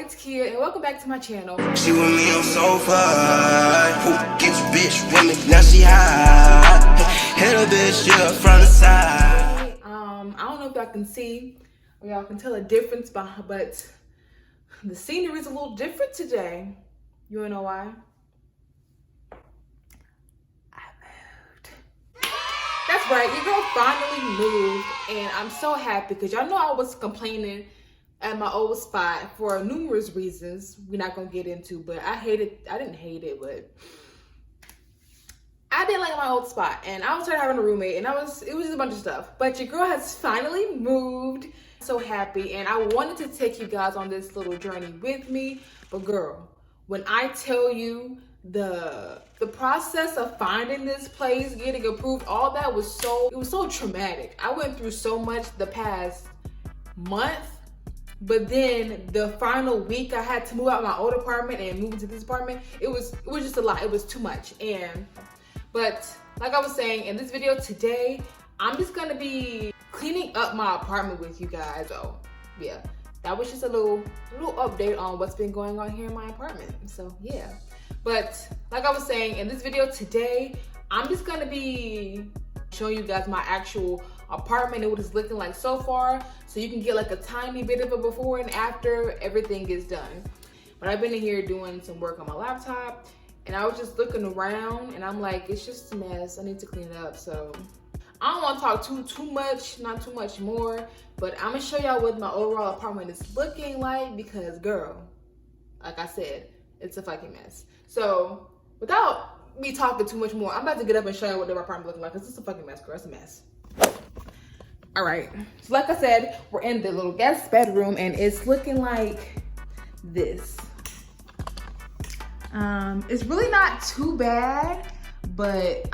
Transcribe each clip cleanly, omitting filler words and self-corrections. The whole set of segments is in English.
it's Kia, and welcome back to my channel. She with me on sofa. Who gets bitch with me? Now she high. Hit a bitch, yeah, from the side. I don't know if y'all can see or y'all can tell a difference, but the scenery is a little different today. You wanna know why? I moved. That's right, your girl finally moved, and I'm so happy because y'all know I was complaining at my old spot for numerous reasons we're not gonna get into, but I didn't hate it, but I didn't like my old spot, and I was tired of having a roommate, and it was just a bunch of stuff. But your girl has finally moved. So happy, and I wanted to take you guys on this little journey with me. But girl, when I tell you the process of finding this place, getting approved, all that was so traumatic. I went through so much the past month. But then the final week, I had to move out of my old apartment and move into this apartment. It was just a lot. It was too much. But like I was saying, in this video today, I'm just gonna be cleaning up my apartment with you guys. So yeah, that was just a little update on what's been going on here in my apartment. So yeah, but like I was saying, in this video today, I'm just gonna be showing you guys my actual apartment and what it's looking like so far, so you can get like a tiny bit of a before and after everything gets done. But I've been in here doing some work on my laptop, and I was just looking around, and I'm like, it's just a mess. I need to clean it up. So I don't want to talk too much, not too much more, but I'm gonna show y'all what my overall apartment is looking like, because girl, like I said, it's a fucking mess. So without me talking too much more, I'm about to get up and show you what the apartment looking like, because it's a fucking mess, girl. It's a mess. All right, so like I said, we're in the little guest bedroom, and it's looking like this. It's really not too bad, but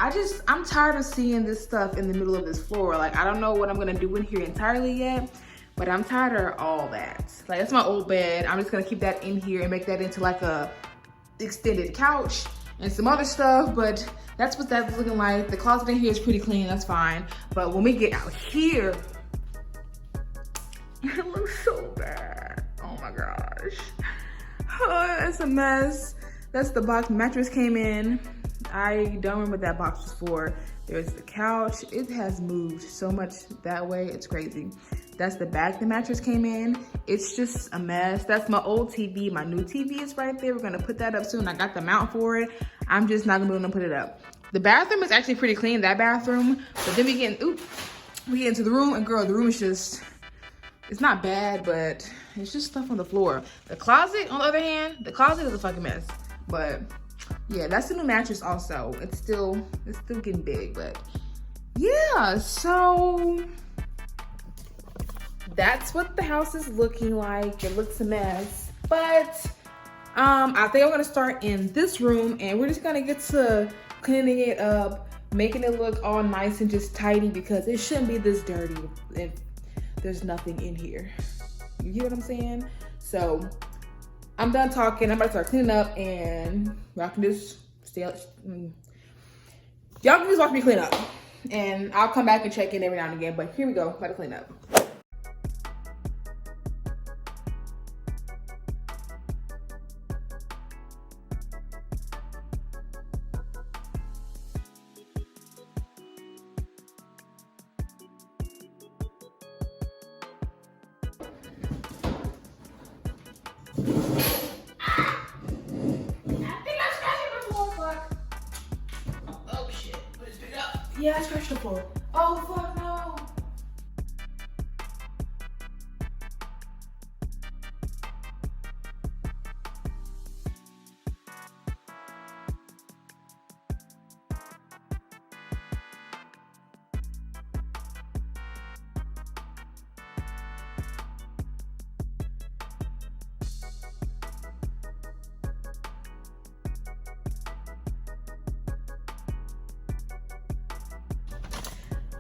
I'm tired of seeing this stuff in the middle of this floor. Like, I don't know what I'm gonna do in here entirely yet, but I'm tired of all that. Like, that's my old bed. I'm just gonna keep that in here and make that into like a extended couch and some other stuff, but that's what that's looking like. The closet in here is pretty clean, that's fine. But when we get out here, it looks so bad. Oh my gosh. Oh, it's a mess. That's the box mattress came in. I don't remember what that box was for. There's the couch. It has moved so much that way, it's crazy. That's the bag the mattress came in. It's just a mess. That's my old TV. My new TV is right there. We're gonna put that up soon. I got the mount for it. I'm just not gonna be able to put it up. The bathroom is actually pretty clean, that bathroom. But then we get into the room, and girl, the room is just, it's not bad, but it's just stuff on the floor. The closet, on the other hand, the closet is a fucking mess. But yeah, that's the new mattress also. It's still getting big, but yeah, so that's what the house is looking like. It looks a mess, but I think I'm gonna start in this room, and we're just gonna get to cleaning it up, making it look all nice and just tidy, because it shouldn't be this dirty if there's nothing in here. You hear what I'm saying? So I'm done talking. I'm about to start cleaning up, and y'all can just watch me clean up, and I'll come back and check in every now and again. But here we go, about to clean up. Yeah, I scratched the floor. Oh, fuck no.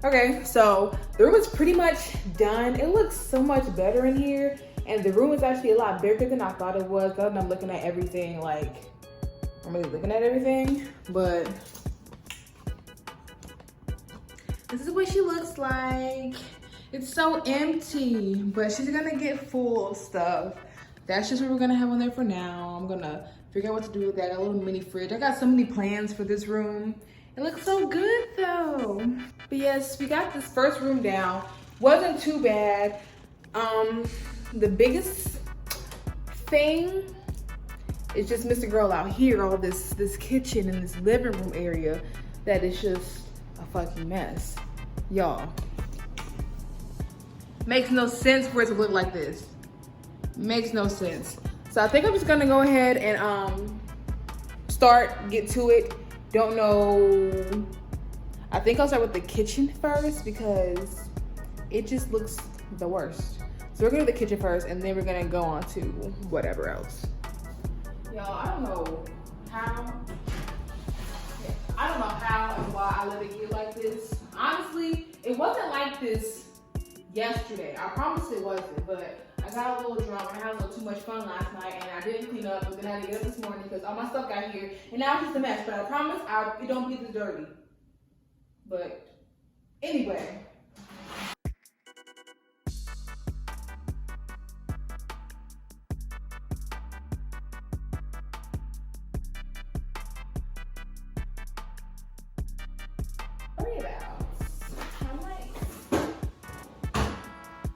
Okay, so the room is pretty much done. It looks so much better in here, and the room is actually a lot bigger than I thought it was. Cause I'm looking at everything, like I'm really looking at everything, but this is what she looks like. It's so empty, but she's gonna get full of stuff. that's just what we're gonna have on there for now. I'm gonna figure out what to do with that. I got a little mini fridge. I got so many plans for this room. It looks so good though. But yes, we got this first room down. Wasn't too bad. The biggest thing is just Mr. Girl out here, all this kitchen and this living room area that is just a fucking mess. Y'all. Makes no sense for it to look like this. Makes no sense. So I think I'm just gonna go ahead and get to it. Don't know. I think I'll start with the kitchen first because it just looks the worst. So we're gonna do the kitchen first and then we're gonna go on to whatever else. Y'all, I don't know how and why I let it get like this. Honestly, it wasn't like this yesterday. I promise it wasn't, but I got a little drunk and I had a little too much fun last night and I didn't clean up, but then I had to get up this morning because all my stuff got here and now it's just a mess. But I promise it don't get this dirty. But anyway.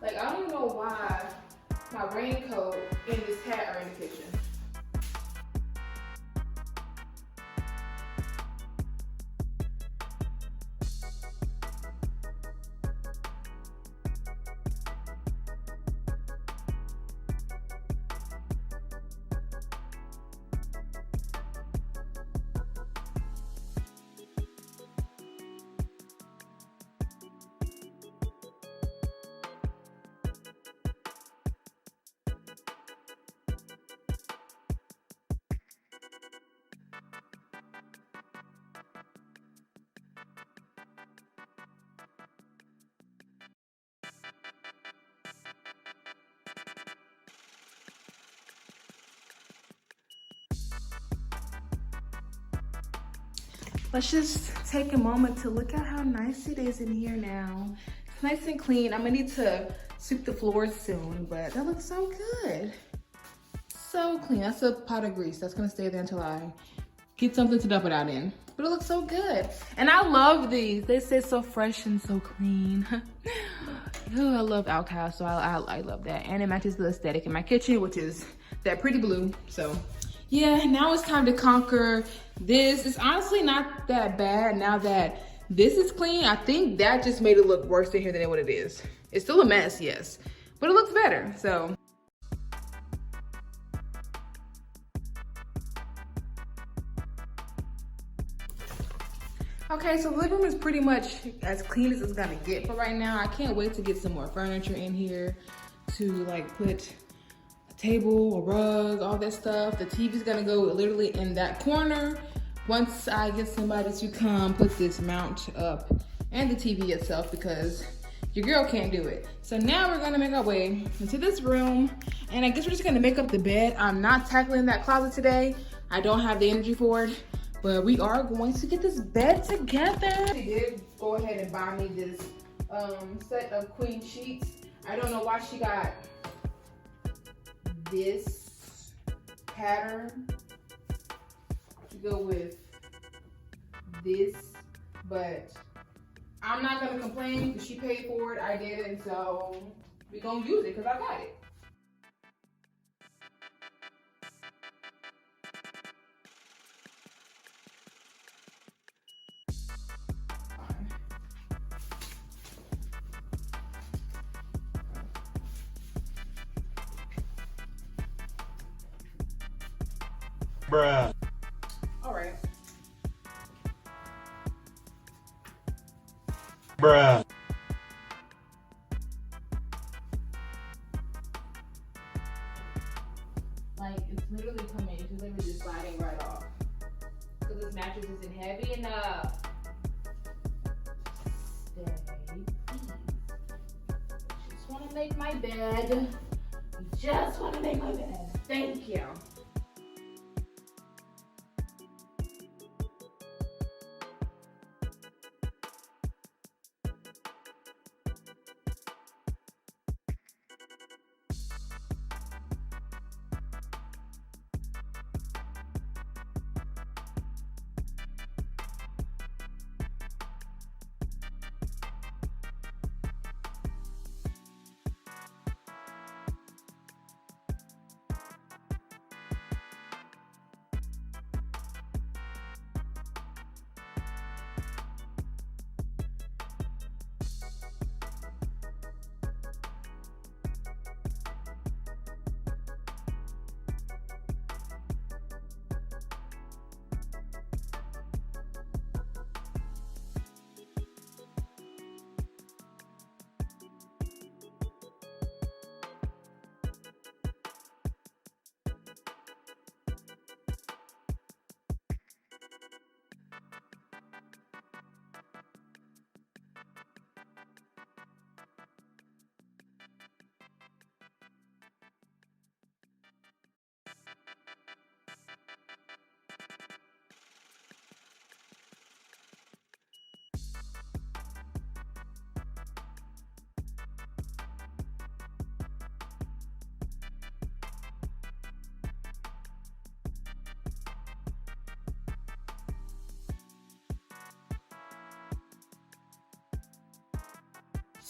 Like, I don't even know why my raincoat and this hat are in the kitchen. Let's just take a moment to look at how nice it is in here now. It's nice and clean. I'm gonna need to sweep the floors soon, but that looks so good. So clean. That's a pot of grease. That's gonna stay there until I get something to dump it out in. But it looks so good. And I love these. They say so fresh and so clean. Ooh, I love Outcast, so I love that. And it matches the aesthetic in my kitchen, which is that pretty blue, so. Yeah, now it's time to conquer this. It's honestly not that bad now that this is clean. I think that just made it look worse in here than what it is. It's still a mess, yes, but it looks better, so. Okay, so the living room is pretty much as clean as it's gonna get for right now. I can't wait to get some more furniture in here to like put table, a rug, all that stuff. The TV's gonna go literally in that corner. Once I get somebody to come put this mount up and the TV itself because your girl can't do it. So now we're gonna make our way into this room and I guess we're just gonna make up the bed. I'm not tackling that closet today. I don't have the energy for it, but we are going to get this bed together. She did go ahead and buy me this set of queen sheets. I don't know why she got this pattern to go with this, but I'm not gonna complain because she paid for it, I did it, so we're gonna use it because I got it. Bruh. All right. Bruh. Like, it's literally coming, it's literally just sliding right off. Because this mattress isn't heavy enough. Stay, please. Just want to make my bed. Just want to make my bed. Thank you.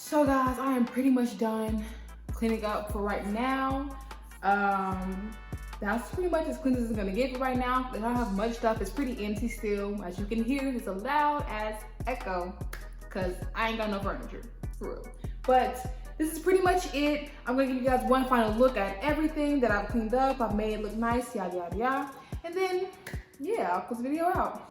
So guys, I am pretty much done cleaning up for right now. That's pretty much as clean as it's gonna get for right now. I don't have much stuff. It's pretty empty still. As you can hear, it's a loud ass echo because I ain't got no furniture, for real. But this is pretty much it. I'm gonna give you guys one final look at everything that I've cleaned up. I've made it look nice, yada, yada, yada. And then, yeah, I'll close the video out.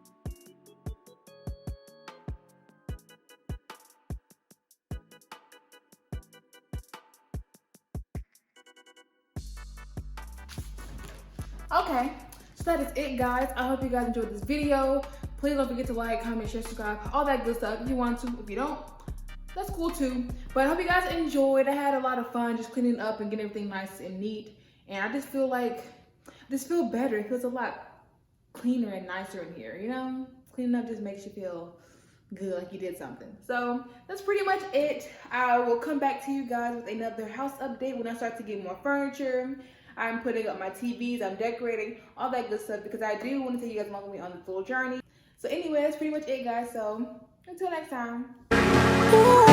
Okay, so that is it, guys. I hope you guys enjoyed this video. Please don't forget to like, comment, share, subscribe, all that good stuff if you want to. If you don't, that's cool too. But I hope you guys enjoyed. I had a lot of fun just cleaning up and getting everything nice and neat. And I just feel like, better. It feels a lot cleaner and nicer in here, you know? Cleaning up just makes you feel good, like you did something. So that's pretty much it. I will come back to you guys with another house update when I start to get more furniture. I'm putting up my TVs, I'm decorating, all that good stuff because I do want to take you guys along with me on this little journey. So anyway, that's pretty much it, guys. So until next time.